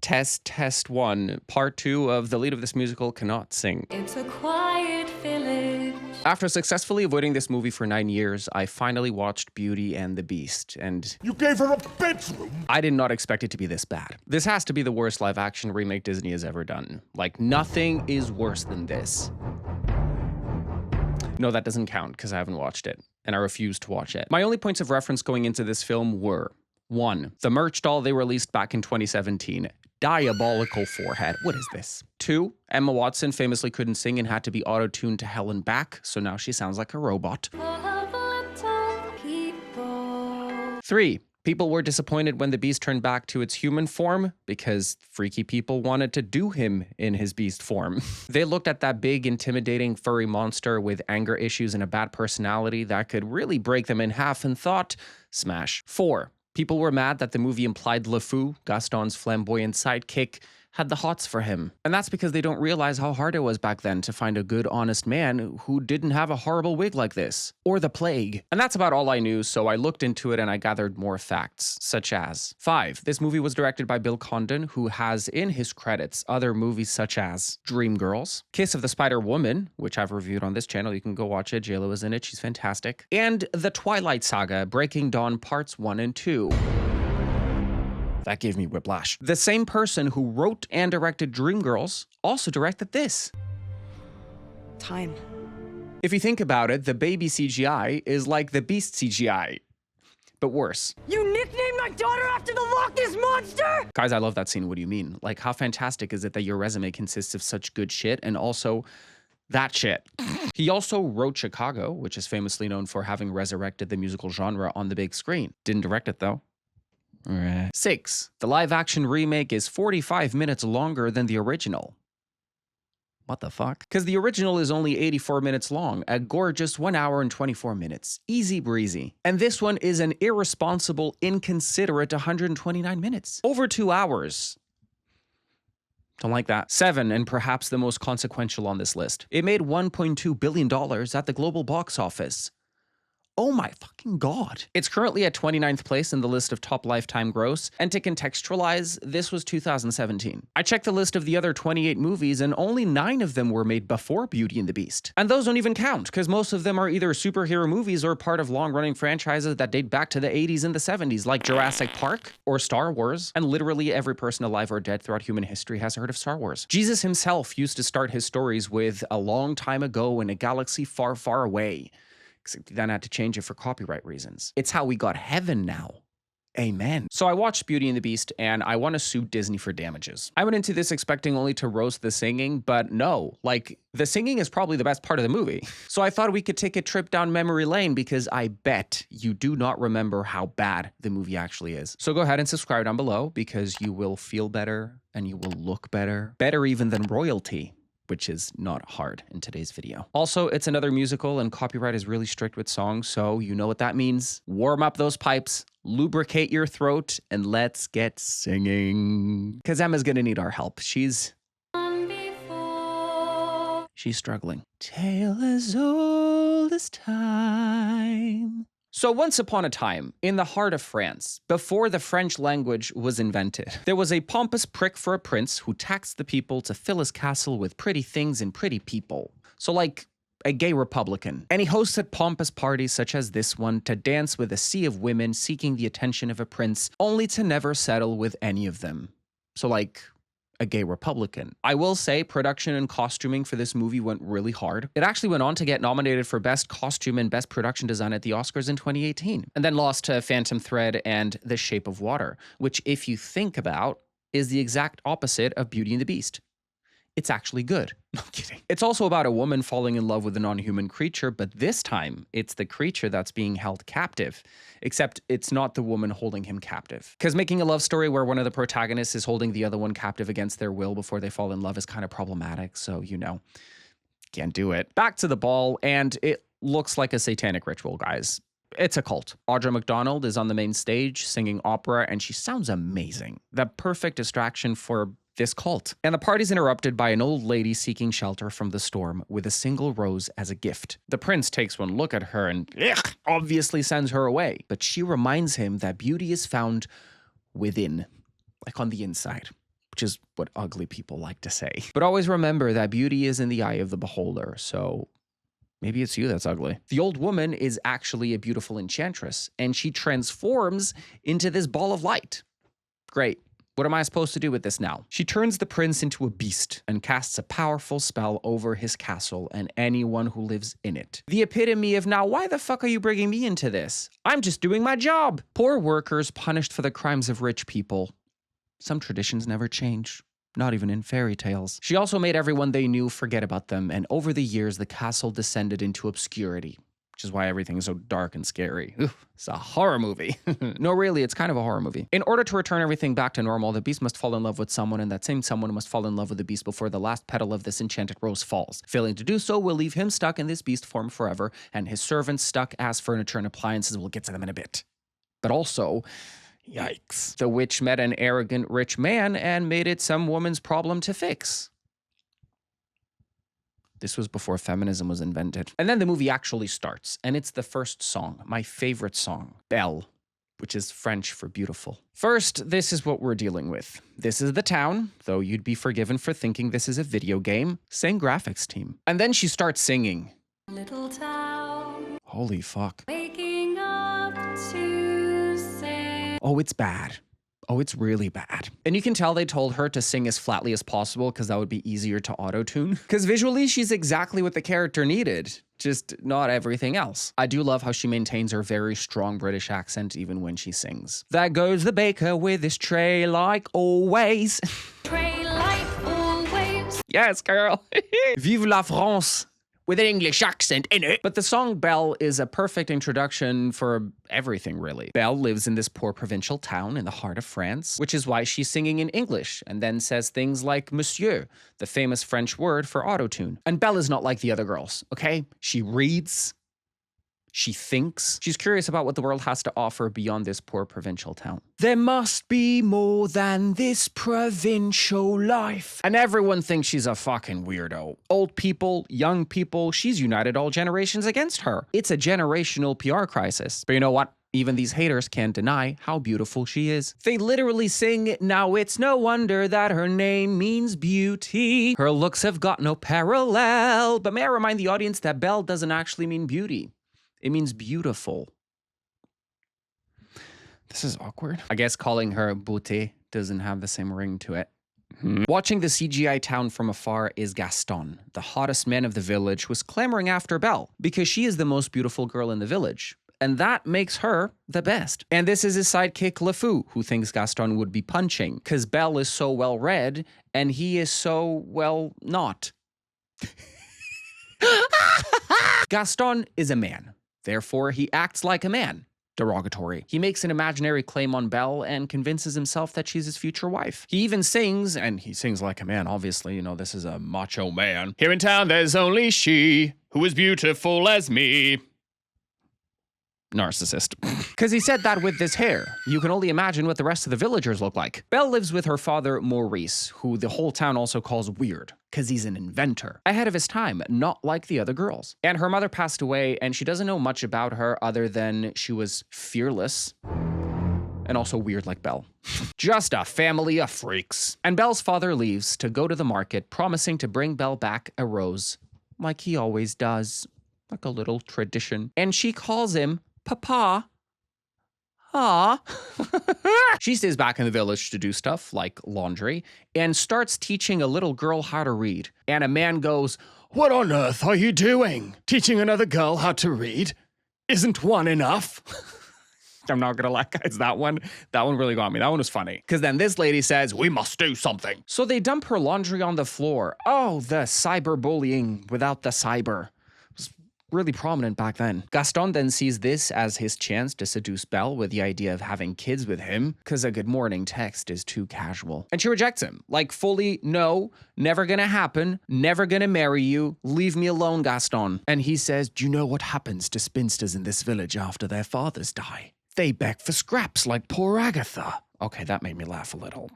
Test 1, part 2 of the lead of this musical cannot sing. It's a quiet village. After successfully avoiding this movie for 9 years, I finally watched Beauty and the Beast, and you gave her a bedroom? I did not expect it to be this bad. This has to be the worst live-action remake Disney has ever done. Like, nothing is worse than this. No, that doesn't count, because I haven't watched it, and I refuse to watch it. My only points of reference going into this film were: 1. The merch doll they released back in 2017. Diabolical forehead. What is this? 2. Emma Watson famously couldn't sing and had to be auto-tuned to hell and back, so now she sounds like a robot. 3. People were disappointed when the Beast turned back to its human form because freaky people wanted to do him in his beast form. They looked at that big, intimidating, furry monster with anger issues and a bad personality that could really break them in half and thought, smash. 4. People were mad that the movie implied LeFou, Gaston's flamboyant sidekick, had the hots for him. And that's because they don't realize how hard it was back then to find a good, honest man who didn't have a horrible wig like this. Or the plague. And that's about all I knew, so I looked into it and I gathered more facts, such as: 5. This movie was directed by Bill Condon, who has in his credits other movies such as Dreamgirls, Kiss of the Spider Woman, which I've reviewed on this channel, you can go watch it, JLo is in it, she's fantastic, and The Twilight Saga, Breaking Dawn Parts 1 and 2. That gave me whiplash. The same person who wrote and directed Dreamgirls also directed this. Time. If you think about it, the baby CGI is like the Beast CGI, but worse. You nicknamed my daughter after the Loch Ness Monster? Guys, I love that scene. What do you mean? Like, how fantastic is it that your resume consists of such good shit and also that shit? He also wrote Chicago, which is famously known for having resurrected the musical genre on the big screen. Didn't direct it though. 6. The live-action remake is 45 minutes longer than the original. What the fuck? Because the original is only 84 minutes long, a gorgeous 1 hour and 24 minutes. Easy breezy. And this one is an irresponsible, inconsiderate 129 minutes. Over 2 hours. Don't like that. 7, and perhaps the most consequential on this list. It made $1.2 billion at the global box office. Oh my fucking god. It's currently at 29th place in the list of top lifetime gross, and to contextualize, this was 2017. I checked the list of the other 28 movies and only 9 of them were made before Beauty and the Beast. And those don't even count, because most of them are either superhero movies or part of long-running franchises that date back to the 80s and the 70s, like Jurassic Park or Star Wars, and literally every person alive or dead throughout human history has heard of Star Wars. Jesus himself used to start his stories with "a long time ago in a galaxy far, far away." Then had to change it for copyright reasons. It's how we got heaven now. Amen. So I watched Beauty and the Beast and I want to sue Disney for damages. I went into this expecting only to roast the singing, but no, like, the singing is probably the best part of the movie. So I thought we could take a trip down memory lane because I bet you do not remember how bad the movie actually is. So go ahead and subscribe down below because you will feel better and you will look better. Better even than royalty, which is not hard in today's video. Also, it's another musical and copyright is really strict with songs, so you know what that means. Warm up those pipes, lubricate your throat, and let's get singing. Because Emma's gonna need our help. She's struggling. Tale as old as time. So once upon a time, in the heart of France, before the French language was invented, there was a pompous prick for a prince who taxed the people to fill his castle with pretty things and pretty people. So like a gay Republican. And he hosted pompous parties such as this one to dance with a sea of women seeking the attention of a prince, only to never settle with any of them. So like a gay Republican. I will say production and costuming for this movie went really hard. It actually went on to get nominated for Best Costume and Best Production Design at the Oscars in 2018, and then lost to Phantom Thread and The Shape of Water, which, if you think about, is the exact opposite of Beauty and the Beast. It's actually good. No, I'm kidding. It's also about a woman falling in love with a non-human creature, but this time it's the creature that's being held captive. Except it's not the woman holding him captive. Because making a love story where one of the protagonists is holding the other one captive against their will before they fall in love is kind of problematic, so you know, can't do it. Back to the ball, and it looks like a satanic ritual, guys. It's a cult. Audra McDonald is on the main stage singing opera, and she sounds amazing. The perfect distraction for this cult. And the party's interrupted by an old lady seeking shelter from the storm with a single rose as a gift. The prince takes one look at her and obviously sends her away. But she reminds him that beauty is found within, like on the inside. which is what ugly people like to say. But always remember that beauty is in the eye of the beholder, so maybe it's you that's ugly. The old woman is actually a beautiful enchantress, and she transforms into this ball of light. Great. What am I supposed to do with this now? She turns the prince into a beast and casts a powerful spell over his castle and anyone who lives in it. The epitome of, now why the fuck are you bringing me into this? I'm just doing my job. Poor workers punished for the crimes of rich people. Some traditions never change. Not even in fairy tales. She also made everyone they knew forget about them, and over the years, the castle descended into obscurity, which is why everything is so dark and scary. It's a horror movie. No, really, it's kind of a horror movie. In order to return everything back to normal, the beast must fall in love with someone, and that same someone must fall in love with the beast before the last petal of this enchanted rose falls. Failing to do so will leave him stuck in this beast form forever, and his servants stuck as furniture and appliances. We'll get to them in a bit. But also, yikes. The witch met an arrogant rich man and made it some woman's problem to fix. This was before feminism was invented. And then the movie actually starts, and it's the first song, my favorite song, Belle, which is French for beautiful. First, this is what we're dealing with. This is the town, though you'd be forgiven for thinking this is a video game. Same graphics team. And then she starts singing. Little town, Holy fuck. waking up to say. Oh, it's bad. Oh, it's really bad. And you can tell they told her to sing as flatly as possible because that would be easier to auto-tune. Because visually, she's exactly what the character needed, just not everything else. I do love how she maintains her very strong British accent even when she sings. There goes the baker with his tray like always. Pray like always. Yes, girl. Vive la France. With an English accent in it. But the song Belle is a perfect introduction for everything, really. Belle lives in this poor provincial town in the heart of France, which is why she's singing in English and then says things like monsieur, the famous French word for autotune. And Belle is not like the other girls, okay? She reads. She thinks. She's curious about what the world has to offer beyond this poor provincial town. There must be more than this provincial life. And everyone thinks she's a fucking weirdo. Old people, young people, she's united all generations against her. It's a generational PR crisis. But you know what? Even these haters can't deny how beautiful she is. They literally sing, now it's no wonder that her name means beauty. Her looks have got no parallel. But may I remind the audience that Belle doesn't actually mean beauty. It means beautiful. This is awkward. I guess calling her beauté doesn't have the same ring to it. Watching the CGI town from afar is Gaston, the hottest man of the village, who is clamoring after Belle because she is the most beautiful girl in the village. And that makes her the best. And this is his sidekick, LeFou, who thinks Gaston would be punching because Belle is so well read and he is so, well, not. Gaston is a man. Therefore, he acts like a man. Derogatory. He makes an imaginary claim on Belle and convinces himself that she's his future wife. He even sings, and he sings like a man, obviously. You know, this is a macho man. Here in town, there's only she who is beautiful as me. Narcissist. Because he said that with this hair. You can only imagine what the rest of the villagers look like. Belle lives with her father, Maurice, who the whole town also calls weird, because he's an inventor. Ahead of his time, not like the other girls. And her mother passed away, and she doesn't know much about her other than she was fearless. And also weird like Belle. Just a family of freaks. And Belle's father leaves to go to the market, promising to bring Belle back a rose. Like he always does. Like a little tradition. And she calls him Papa. Ah. She stays back in the village to do stuff like laundry and starts teaching a little girl how to read. And a man goes, "What on earth are you doing? Teaching another girl how to read? Isn't one enough?" I'm not gonna lie, guys, that one really got me. That one was funny. Because then this lady says, "We must do something." So they dump her laundry on the floor. Oh, the cyberbullying without the cyber. Really prominent back then. Gaston then sees this as his chance to seduce Belle with the idea of having kids with him, because a good morning text is too casual. And she rejects him. Like fully, no, never gonna happen, never gonna marry you, leave me alone, Gaston. And he says, "Do you know what happens to spinsters in this village after their fathers die? They beg for scraps like poor Agatha." Okay, that made me laugh a little.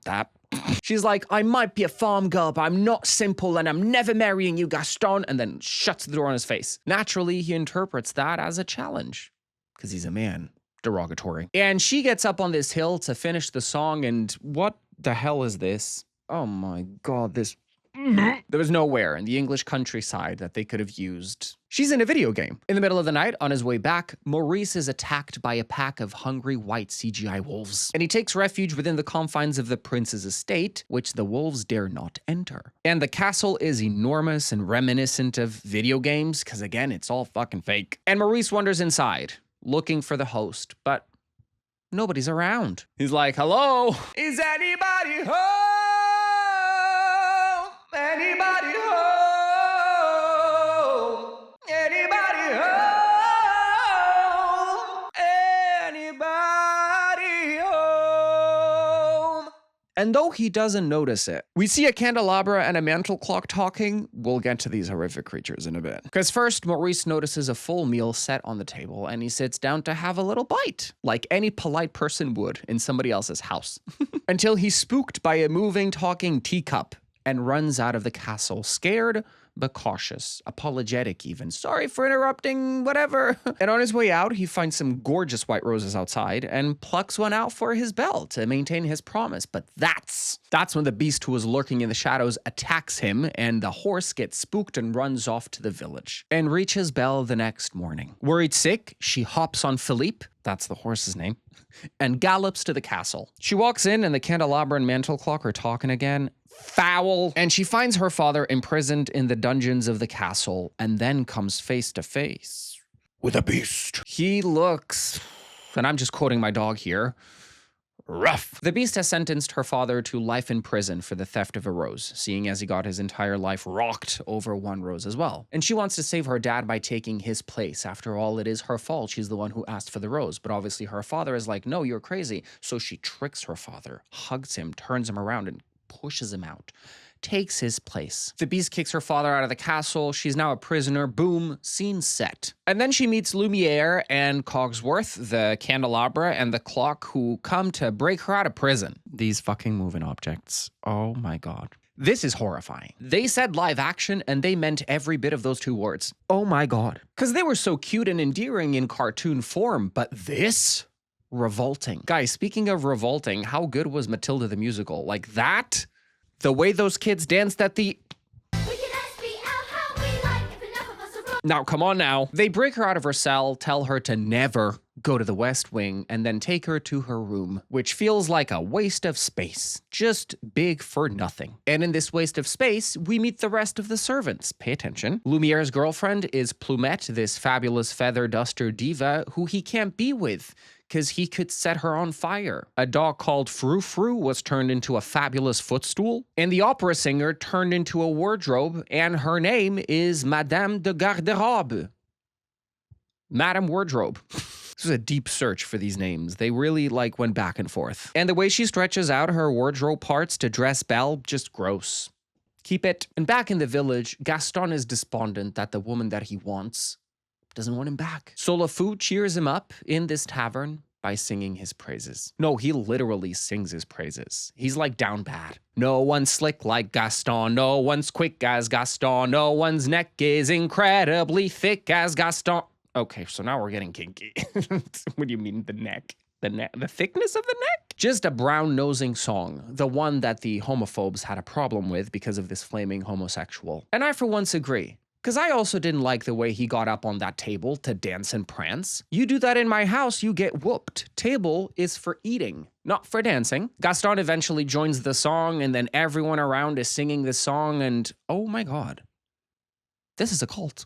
She's like, "I might be a farm girl, but I'm not simple and I'm never marrying you, Gaston," and then shuts the door on his face. Naturally, he interprets that as a challenge because he's a man. Derogatory. And she gets up on this hill to finish the song, and what the hell is this? Oh my God, this. There was nowhere in the English countryside that they could have used. She's in a video game. In the middle of the night, on his way back, Maurice is attacked by a pack of hungry white CGI wolves, and he takes refuge within the confines of the prince's estate, which the wolves dare not enter. And the castle is enormous and reminiscent of video games, because again, it's all fucking fake. And Maurice wanders inside, looking for the host, but nobody's around. He's like, hello? Is anybody home? Anybody home? Anybody home? Anybody home? And though he doesn't notice it, we see a candelabra and a mantle clock talking. We'll get to these horrific creatures in a bit. Because first, Maurice notices a full meal set on the table, and he sits down to have a little bite, like any polite person would in somebody else's house. Until he's spooked by a moving, talking teacup and runs out of the castle, scared but cautious, apologetic even. Sorry for interrupting, whatever. And on his way out, he finds some gorgeous white roses outside and plucks one out for his Belle to maintain his promise. But that's when the beast who was lurking in the shadows attacks him, and the horse gets spooked and runs off to the village and reaches Belle the next morning. Worried sick, she hops on Philippe, that's the horse's name, and gallops to the castle. She walks in and the candelabra and mantle clock are talking again. Foul. And she finds her father imprisoned in the dungeons of the castle and then comes face to face with a beast. He looks, and I'm just quoting my dog here, rough. The beast has sentenced her father to life in prison for the theft of a rose, seeing as he got his entire life rocked over one rose as well. And she wants to save her dad by taking his place. After all, it is her fault. She's the one who asked for the rose. But obviously her father is like, no, you're crazy. So she tricks her father, hugs him, turns him around, and pushes him out, takes his place. The beast kicks her father out of the castle. She's now a prisoner. Boom, scene set. And then she meets Lumiere and Cogsworth, the candelabra and the clock, who come to break her out of prison. These fucking moving objects. Oh my God. This is horrifying. They said live action and they meant every bit of those two words. Oh my God. Because they were so cute and endearing in cartoon form, but this? Revolting. Guys, speaking of revolting, how good was Matilda the musical? Like that? The way those kids danced at the... Now, come on now. They break her out of her cell, tell her to never go to the West Wing, and then take her to her room, which feels like a waste of space. Just big for nothing. And in this waste of space, we meet the rest of the servants. Pay attention. Lumiere's girlfriend is Plumette, this fabulous feather duster diva who he can't be with, because he could set her on fire. A dog called Frou Frou was turned into a fabulous footstool, and the opera singer turned into a wardrobe, and her name is Madame de Garderobe. Madame Wardrobe. This was a deep search for these names. They really went back and forth. And the way she stretches out her wardrobe parts to dress Belle, just gross. Keep it. And back in the village, Gaston is despondent that the woman that he wants doesn't want him back. So LeFou cheers him up in this tavern by singing his praises. No, he literally sings his praises. He's down bad. No one's slick like Gaston. No one's quick as Gaston. No one's neck is incredibly thick as Gaston. Okay, so now we're getting kinky. What do you mean the neck? The thickness of the neck? Just a brown-nosing song, the one that the homophobes had a problem with because of this flaming homosexual. And I for once agree. Because I also didn't like the way he got up on that table to dance and prance. You do that in my house, you get whooped. Table is for eating, not for dancing. Gaston eventually joins the song, and then everyone around is singing the song, and oh my God. This is a cult.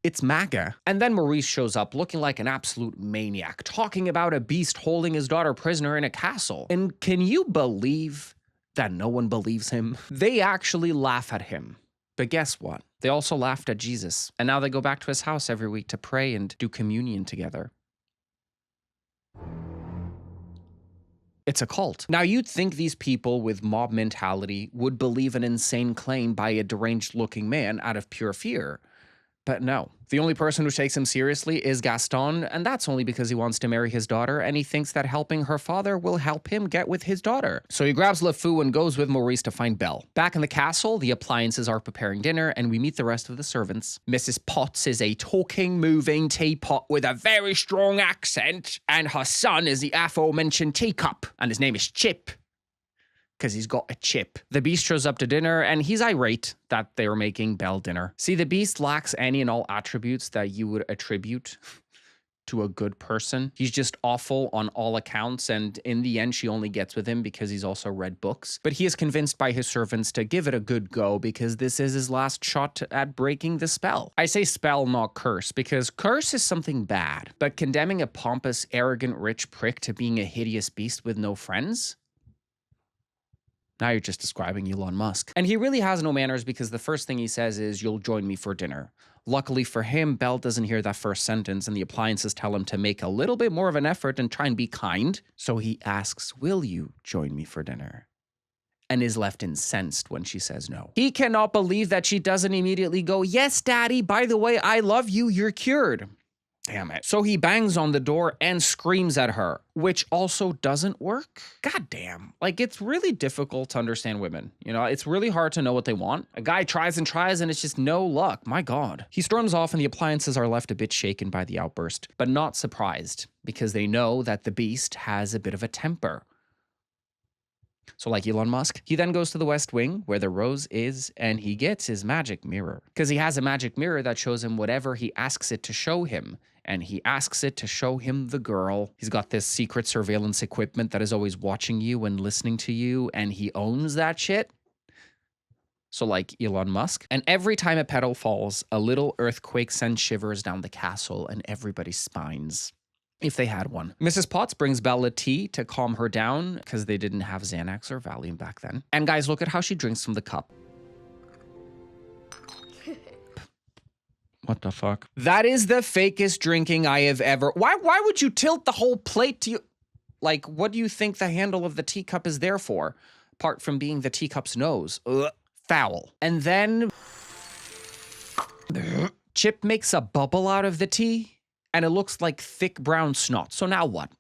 It's MAGA. And then Maurice shows up looking like an absolute maniac, talking about a beast holding his daughter prisoner in a castle. And can you believe that no one believes him? They actually laugh at him. But guess what? They also laughed at Jesus, and now they go back to his house every week to pray and do communion together. It's a cult. Now, you'd think these people with mob mentality would believe an insane claim by a deranged-looking man out of pure fear. But no. The only person who takes him seriously is Gaston, and that's only because he wants to marry his daughter, and he thinks that helping her father will help him get with his daughter. So he grabs LeFou and goes with Maurice to find Belle. Back in the castle, the appliances are preparing dinner, and we meet the rest of the servants. Mrs. Potts is a talking, moving teapot with a very strong accent, and her son is the aforementioned teacup, and his name is Chip. because he's got a chip. The Beast shows up to dinner and he's irate that they were making Belle dinner. See, the Beast lacks any and all attributes that you would attribute to a good person. He's just awful on all accounts, and in the end, she only gets with him because he's also read books. But he is convinced by his servants to give it a good go because this is his last shot at breaking the spell. I say spell, not curse, because curse is something bad, but condemning a pompous, arrogant, rich prick to being a hideous beast with no friends? Now you're just describing Elon Musk. And he really has no manners because the first thing he says is, "You'll join me for dinner." Luckily for him, Belle doesn't hear that first sentence, and the appliances tell him to make a little bit more of an effort and try and be kind. So he asks, "Will you join me for dinner?" And is left incensed when she says no. He cannot believe that she doesn't immediately go, "Yes, daddy, by the way, I love you, you're cured." Damn it. So he bangs on the door and screams at her, which also doesn't work. God damn. Like, it's really difficult to understand women. You know, it's really hard to know what they want. A guy tries and tries and it's just no luck. My God. He storms off and the appliances are left a bit shaken by the outburst, but not surprised because they know that the Beast has a bit of a temper. So like Elon Musk, he then goes to the West Wing where the rose is and he gets his magic mirror because he has a magic mirror that shows him whatever he asks it to show him. And he asks it to show him the girl. He's got this secret surveillance equipment that is always watching you and listening to you, and he owns that shit. So like Elon Musk. And every time a petal falls, a little earthquake sends shivers down the castle and everybody's spines. If they had one. Mrs. Potts brings Belle tea to calm her down because they didn't have Xanax or Valium back then. And guys, look at how she drinks from the cup. What the fuck? That is the fakest drinking I have ever... Why would you tilt the whole plate to you? Like, what do you think the handle of the teacup is there for? Apart from being the teacup's nose. Ugh. Foul. And then... Chip makes a bubble out of the tea, and it looks like thick brown snot. So now what?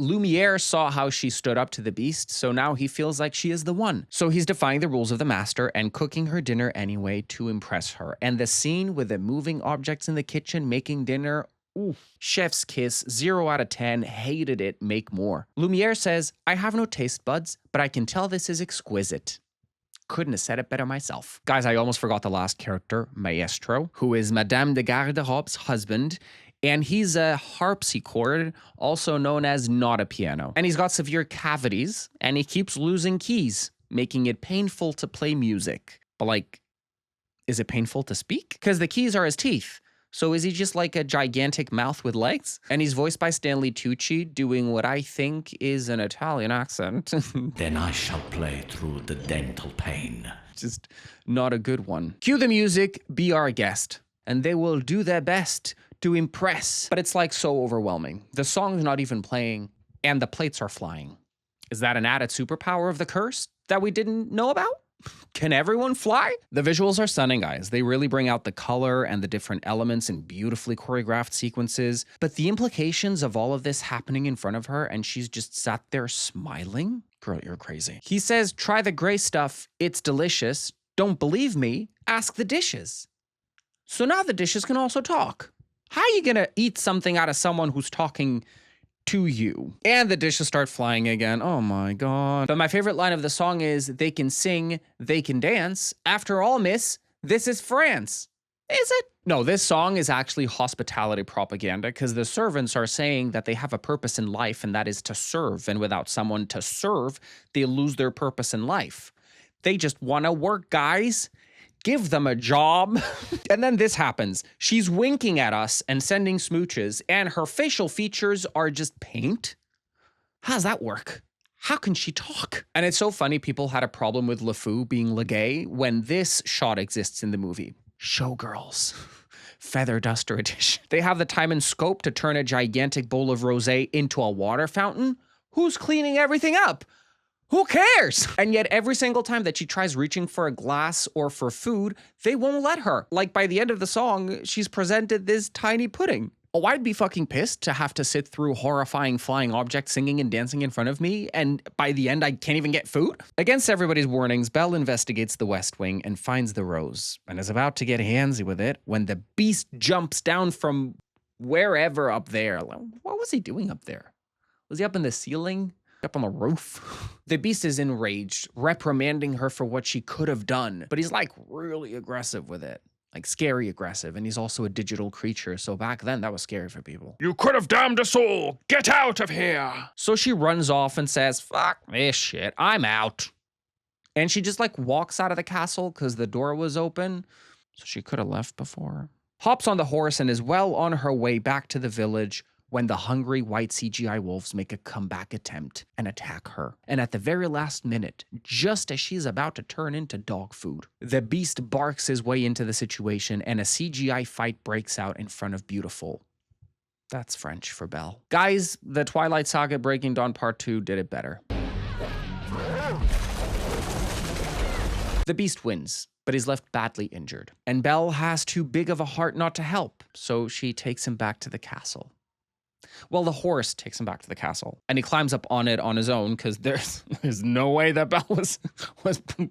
Lumiere saw how she stood up to the Beast, so now he feels like she is the one. So he's defying the rules of the master and cooking her dinner anyway to impress her. And the scene with the moving objects in the kitchen making dinner, ooh, chef's kiss, 0 out of 10, hated it, make more. Lumiere says, "I have no taste buds, but I can tell this is exquisite." Couldn't have said it better myself. Guys, I almost forgot the last character, Maestro, who is Madame de Garde-robe's husband. And he's a harpsichord, also known as not a piano. And he's got severe cavities, and he keeps losing keys, making it painful to play music. But like, is it painful to speak? Because the keys are his teeth. So is he just like a gigantic mouth with legs? And he's voiced by Stanley Tucci, doing what I think is an Italian accent. Then I shall play through the dental pain. Just not a good one. Cue the music, be our guest. And they will do their best to impress. But it's like so overwhelming. The song's not even playing and the plates are flying. Is that an added superpower of the curse that we didn't know about? Can everyone fly? The visuals are stunning, guys. They really bring out the color and the different elements in beautifully choreographed sequences. But the implications of all of this happening in front of her and she's just sat there smiling? Girl, you're crazy. He says, "Try the gray stuff. It's delicious. Don't believe me? Ask the dishes." So now the dishes can also talk. How are you gonna eat something out of someone who's talking to you? And the dishes start flying again. Oh my God. But my favorite line of the song is, "They can sing, they can dance. After all, miss, this is France." Is it? No, this song is actually hospitality propaganda because the servants are saying that they have a purpose in life and that is to serve. And without someone to serve, they lose their purpose in life. They just want to work, guys. Give them a job. And then this happens. She's winking at us and sending smooches, and her facial features are just paint. How does that work? How can she talk? And it's so funny people had a problem with LeFou being LeGay when this shot exists in the movie. Showgirls. Feather Duster edition. They have the time and scope to turn a gigantic bowl of rosé into a water fountain. Who's cleaning everything up? Who cares? And yet every single time that she tries reaching for a glass or for food, they won't let her. Like by the end of the song, she's presented this tiny pudding. Oh, I'd be fucking pissed to have to sit through horrifying flying objects singing and dancing in front of me, and by the end I can't even get food? Against everybody's warnings, Belle investigates the West Wing and finds the rose, and is about to get handsy with it when the Beast jumps down from wherever up there. What was he doing up there? Was he up in the ceiling? up on the roof. The Beast is enraged, reprimanding her for what she could have done, but he's like really aggressive with it. Like scary aggressive, and he's also a digital creature, so back then that was scary for people. You could have damned us all! Get out of here! So she runs off and says, fuck this shit, I'm out. And she just like walks out of the castle because the door was open, so she could have left before. Hops on the horse and is well on her way back to the village when the hungry white CGI wolves make a comeback attempt and attack her. And at the very last minute, just as she's about to turn into dog food, the Beast barks his way into the situation and a CGI fight breaks out in front of Beautiful. That's French for Belle. Guys, the Twilight Saga Breaking Dawn Part 2 did it better. The Beast wins, but he's left badly injured. And Belle has too big of a heart not to help, so she takes him back to the castle. Well, the horse takes him back to the castle, and he climbs up on it on his own because there's no way that Belle was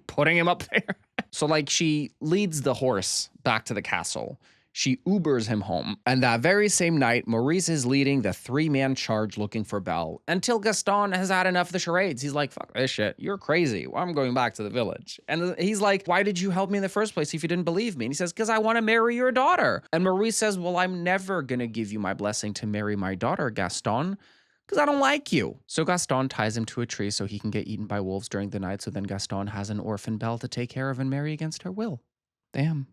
putting him up there. So like she leads the horse back to the castle. She Ubers him home, and that very same night, Maurice is leading the 3-man charge looking for Belle until Gaston has had enough of the charades. He's like, fuck this shit, you're crazy. Well, I'm going back to the village. And he's like, why did you help me in the first place if you didn't believe me? And he says, because I want to marry your daughter. And Maurice says, well, I'm never going to give you my blessing to marry my daughter, Gaston, because I don't like you. So Gaston ties him to a tree so he can get eaten by wolves during the night, so then Gaston has an orphan Belle to take care of and marry against her will. Damn.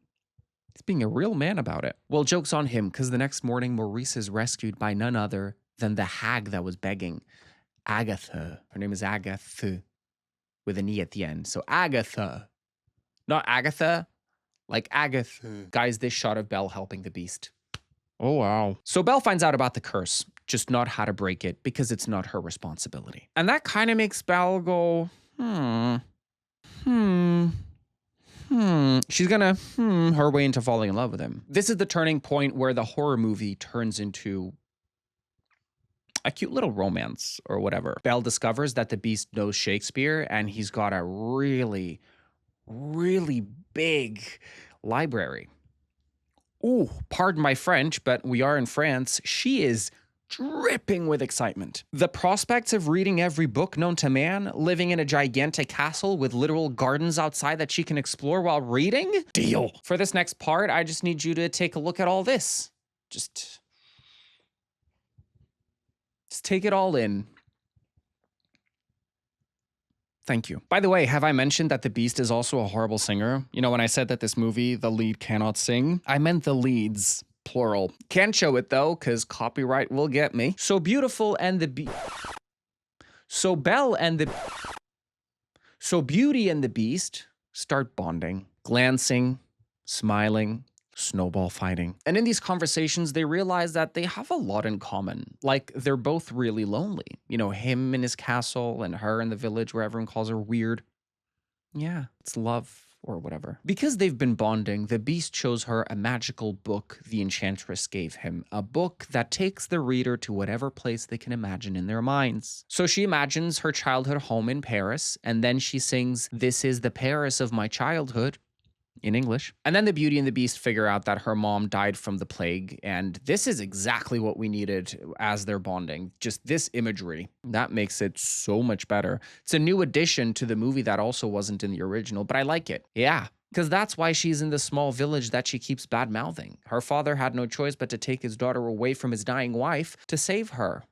He's being a real man about it. Well, joke's on him, because the next morning, Maurice is rescued by none other than the hag that was begging, Agatha. Her name is Agatha, with an E at the end. So Agatha. Not Agatha, like Agatha. Guys, this shot of Belle helping the Beast. Oh, wow. So Belle finds out about the curse, just not how to break it, because it's not her responsibility. And that kind of makes Belle go, She's gonna her way into falling in love with him. This is the turning point where the horror movie turns into a cute little romance or whatever. Belle discovers that the Beast knows Shakespeare and he's got a really, really big library. Ooh, pardon my French, but we are in France. She is dripping with excitement. The prospects of reading every book known to man, living in a gigantic castle with literal gardens outside that she can explore while reading? Deal. For this next part, I just need you to take a look at all this. Just take it all in. Thank you. By the way, have I mentioned that the Beast is also a horrible singer? You know, when I said that this movie, the lead cannot sing, I meant the leads. Plural. Can't show it though, because copyright will get me. So Beautiful and the So Beauty and the Beast start bonding, glancing, smiling, snowball fighting. And in these conversations, they realize that they have a lot in common. Like, they're both really lonely. You know, him in his castle and her in the village where everyone calls her weird. Yeah, it's love. Or whatever. Because they've been bonding, the Beast shows her a magical book the Enchantress gave him. A book that takes the reader to whatever place they can imagine in their minds. So she imagines her childhood home in Paris, and then she sings, "This is the Paris of my childhood," in English. And then the Beauty and the Beast figure out that her mom died from the plague, and this is exactly what we needed as they're bonding. Just this imagery. That makes it so much better. It's a new addition to the movie that also wasn't in the original, but I like it. Yeah. Because that's why she's in the small village that she keeps bad-mouthing. Her father had no choice but to take his daughter away from his dying wife to save her.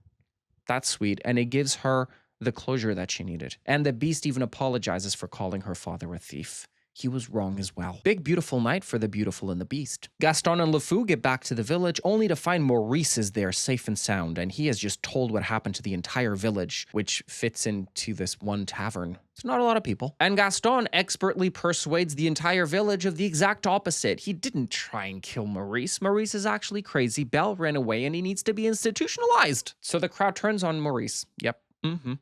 That's sweet, and it gives her the closure that she needed. And the Beast even apologizes for calling her father a thief. He was wrong as well. Big, beautiful night for the Beautiful and the Beast. Gaston and LeFou get back to the village, only to find Maurice is there safe and sound, and he has just told what happened to the entire village, which fits into this one tavern. It's not a lot of people. And Gaston expertly persuades the entire village of the exact opposite. He didn't try and kill Maurice. Maurice is actually crazy. Belle ran away, and he needs to be institutionalized. So the crowd turns on Maurice. Yep.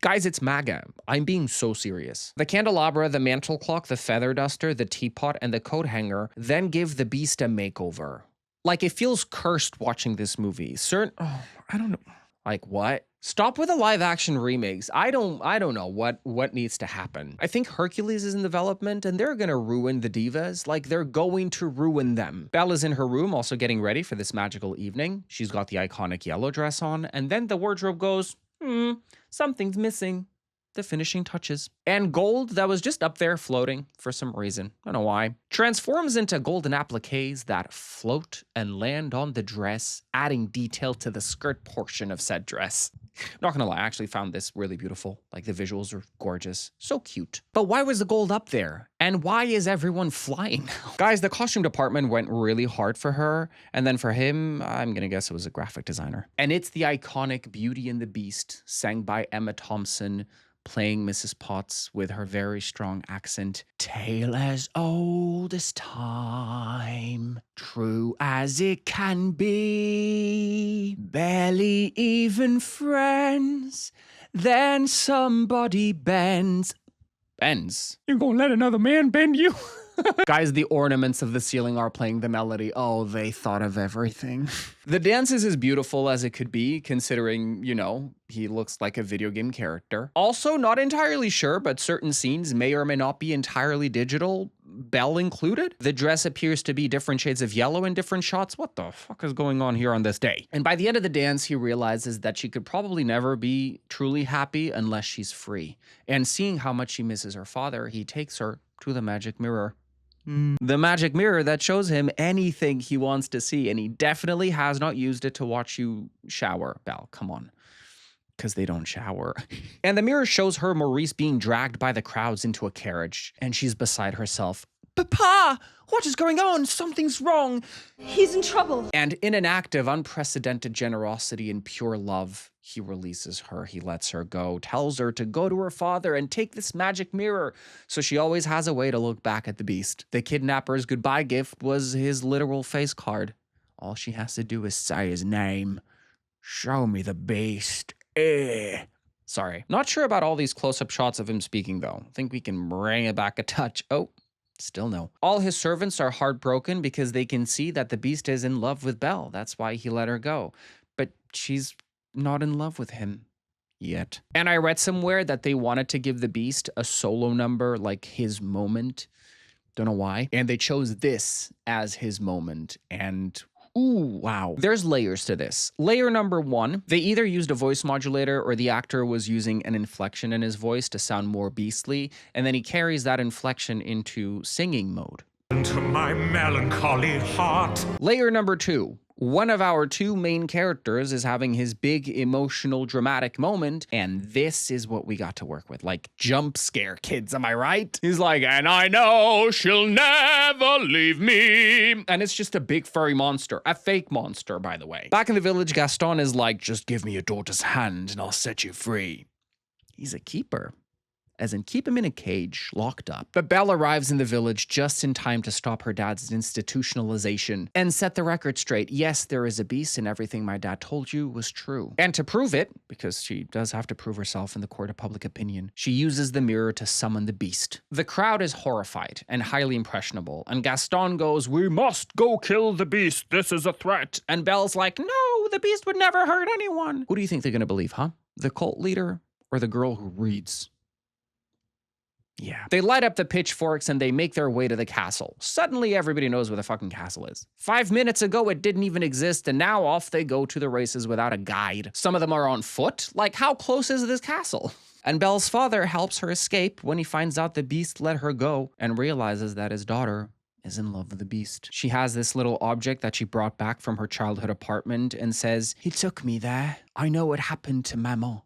Guys, it's MAGA. I'm being so serious. The candelabra, the mantle clock, the feather duster, the teapot, and the coat hanger then give the Beast a makeover. Like, it feels cursed watching this movie. I don't know. Like, what? Stop with the live action remakes. I don't know what needs to happen. I think Hercules is in development and they're gonna ruin the divas. Like, they're going to ruin them. Belle is in her room also getting ready for this magical evening. She's got the iconic yellow dress on, and then the wardrobe goes, something's missing. the finishing touches. And gold that was just up there floating for some reason. I don't know why. Transforms into golden appliques that float and land on the dress, adding detail to the skirt portion of said dress. Not gonna lie, I actually found this really beautiful. Like, the visuals are gorgeous. So cute. But why was the gold up there? And why is everyone flying now? Guys, the costume department went really hard for her. And then for him, I'm gonna guess it was a graphic designer. And it's the iconic Beauty and the Beast, sang by Emma Thompson, playing Mrs. Potts with her very strong accent. Tale as old as time, true as it can be, barely even friends, then somebody bends. Bends? You gonna let another man bend you? Guys, the ornaments of the ceiling are playing the melody. Oh, they thought of everything. The dance is as beautiful as it could be, considering, you know, he looks like a video game character. Also, not entirely sure, but certain scenes may or may not be entirely digital, Belle included. The dress appears to be different shades of yellow in different shots. What the fuck is going on here on this day? And by the end of the dance, he realizes that she could probably never be truly happy unless she's free. And seeing how much she misses her father, he takes her to the magic mirror. The magic mirror that shows him anything he wants to see, and he definitely has not used it to watch you shower. Belle, come on. Because they don't shower. And the mirror shows her Maurice being dragged by the crowds into a carriage, and she's beside herself. Papa, what is going on? Something's wrong. He's in trouble. And in an act of unprecedented generosity and pure love, he releases her, he lets her go, tells her to go to her father and take this magic mirror, so she always has a way to look back at the beast. The kidnapper's goodbye gift was his literal face card. All she has to do is say his name. Show me the beast. Sorry. Not sure about all these close-up shots of him speaking, though. Think we can bring it back a touch. Oh. Still no. All his servants are heartbroken because they can see that the beast is in love with Belle. That's why he let her go. But she's not in love with him yet. And I read somewhere that they wanted to give the beast a solo number, like his moment. Don't know why. And they chose this as his moment. And ooh, wow. There's layers to this. Layer number one, they either used a voice modulator or the actor was using an inflection in his voice to sound more beastly, and then he carries that inflection into singing mode. Into my melancholy heart. Layer number two, one of our two main characters is having his big emotional dramatic moment, and this is what we got to work with. Like, jump scare kids, am I right? He's like, and I know she'll never leave me. And it's just a big furry monster, a fake monster, by the way. Back in the village, Gaston is like, just give me your daughter's hand and I'll set you free. He's a keeper. As in, keep him in a cage, locked up. But Belle arrives in the village just in time to stop her dad's institutionalization and set the record straight. Yes, there is a beast, and everything my dad told you was true. And to prove it, because she does have to prove herself in the court of public opinion, she uses the mirror to summon the beast. The crowd is horrified and highly impressionable, and Gaston goes, "We must go kill the beast. This is a threat." And Belle's like, "No, the beast would never hurt anyone." Who do you think they're gonna believe, huh? The cult leader or the girl who reads? Yeah. They light up the pitchforks and they make their way to the castle. Suddenly everybody knows where the fucking castle is. 5 minutes ago it didn't even exist, and now off they go to the races without a guide. Some of them are on foot. Like, how close is this castle? And Belle's father helps her escape when he finds out the beast let her go and realizes that his daughter is in love with the beast. She has this little object that she brought back from her childhood apartment and says, "He took me there. I know what happened to Maman."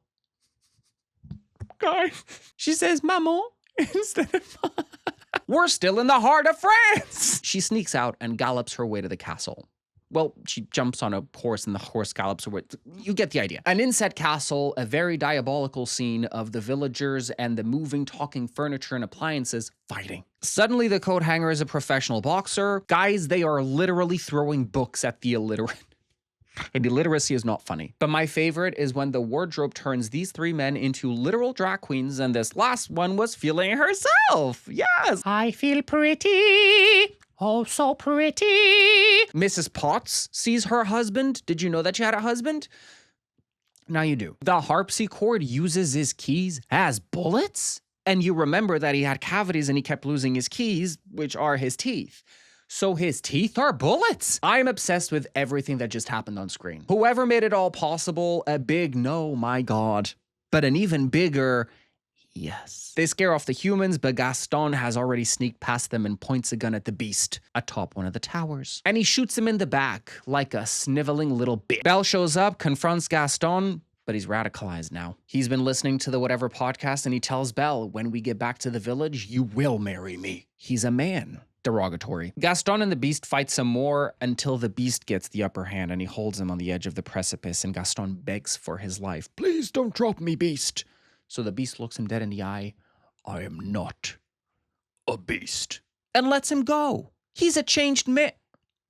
Guys, she says Maman instead of We're still in the heart of France. She sneaks out and gallops her way to the castle. Well, she jumps on a horse and the horse gallops away. You get the idea. An inset castle, a very diabolical scene of the villagers and the moving, talking furniture and appliances fighting. Suddenly, the coat hanger is a professional boxer. Guys, they are literally throwing books at the illiterate. And illiteracy is not funny. But my favorite is when the wardrobe turns these three men into literal drag queens, and this last one was feeling herself. Yes. I feel pretty. Oh, so pretty. Mrs. Potts sees her husband. Did you know that she had a husband? Now you do. The harpsichord uses his keys as bullets? And you remember that he had cavities and he kept losing his keys, which are his teeth. So his teeth are bullets. I'm obsessed with everything that just happened on screen. Whoever made it all possible, a big no, my God. But an even bigger Yes. They scare off the humans, but Gaston has already sneaked past them and points a gun at the beast atop one of the towers. And he shoots him in the back like a sniveling little bitch. Belle shows up, confronts Gaston, but he's radicalized now. He's been listening to the Whatever podcast and he tells Belle, when we get back to the village, you will marry me. He's a man. Derogatory. Gaston and the beast fight some more until the beast gets the upper hand and he holds him on the edge of the precipice and Gaston begs for his life. Please don't drop me, beast. So the beast looks him dead in the eye. I am not a beast. And lets him go. He's a changed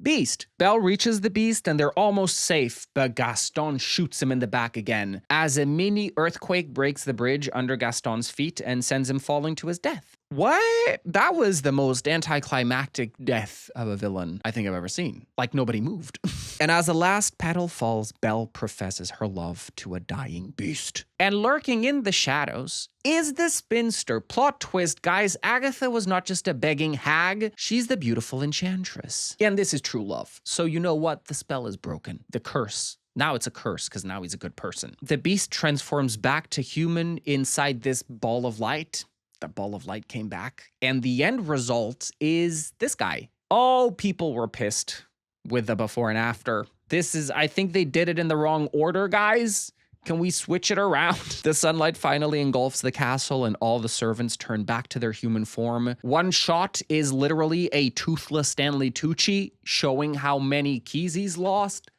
beast. Belle reaches the beast and they're almost safe, but Gaston shoots him in the back again as a mini earthquake breaks the bridge under Gaston's feet and sends him falling to his death. What? That was the most anticlimactic death of a villain I think I've ever seen. Like nobody moved. And as the last petal falls, Belle professes her love to a dying beast. And lurking in the shadows is the spinster. Plot twist, guys. Agatha was not just a begging hag. She's the beautiful enchantress. And this is true love. So you know what? The spell is broken. The curse. Now it's a curse because now he's a good person. The beast transforms back to human inside this ball of light. The ball of light came back. And the end result is this guy. Oh, people were pissed with the before and after. I think they did it in the wrong order, guys. Can we switch it around? The sunlight finally engulfs the castle and all the servants turn back to their human form. One shot is literally a toothless Stanley Tucci showing how many keys he's lost.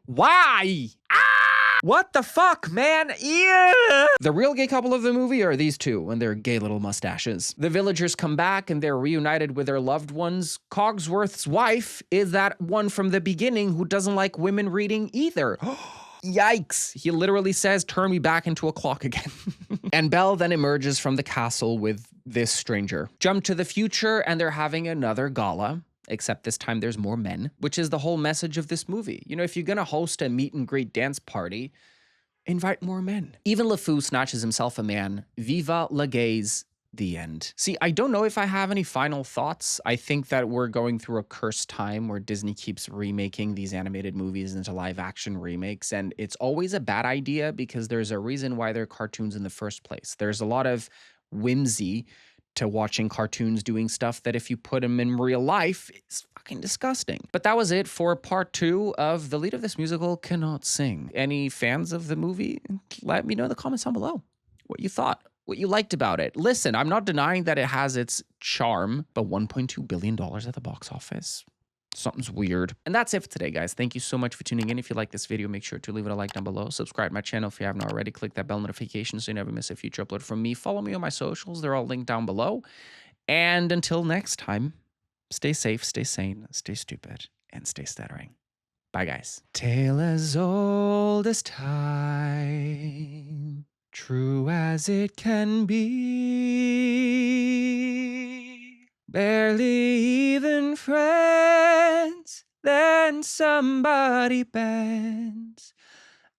Why? What the fuck, man? Yeah! The real gay couple of the movie are these two and their gay little mustaches. The villagers come back and they're reunited with their loved ones. Cogsworth's wife is that one from the beginning who doesn't like women reading either. Yikes. He literally says, turn me back into a clock again. And Belle then emerges from the castle with this stranger. Jump to the future and they're having another gala. Except this time there's more men, which is the whole message of this movie. You know, if you're gonna host a meet and greet dance party, invite more men. Even LeFou snatches himself a man. Viva la gays. The end. See, I don't know if I have any final thoughts. I think that we're going through a cursed time where Disney keeps remaking these animated movies into live action remakes. And it's always a bad idea because there's a reason why they're cartoons in the first place. There's a lot of whimsy to watching cartoons doing stuff that if you put them in real life, it's fucking disgusting. But that was it for part 2 of The Lead of This Musical Cannot Sing. Any fans of the movie? Let me know in the comments down below what you thought, what you liked about it. Listen, I'm not denying that it has its charm, but $1.2 billion at the box office. Something's weird. And that's it for today, guys. Thank you so much for tuning in. If you like this video, make sure to leave it a like down below. Subscribe to my channel if you haven't already. Click that bell notification so you never miss a future upload from me. Follow me on my socials. They're all linked down below. And until next time, stay safe, stay sane, stay stupid, and stay stuttering. Bye, guys. Tale as old as time, true as it can be. Barely even friends, then somebody bends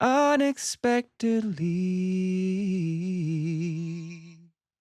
unexpectedly.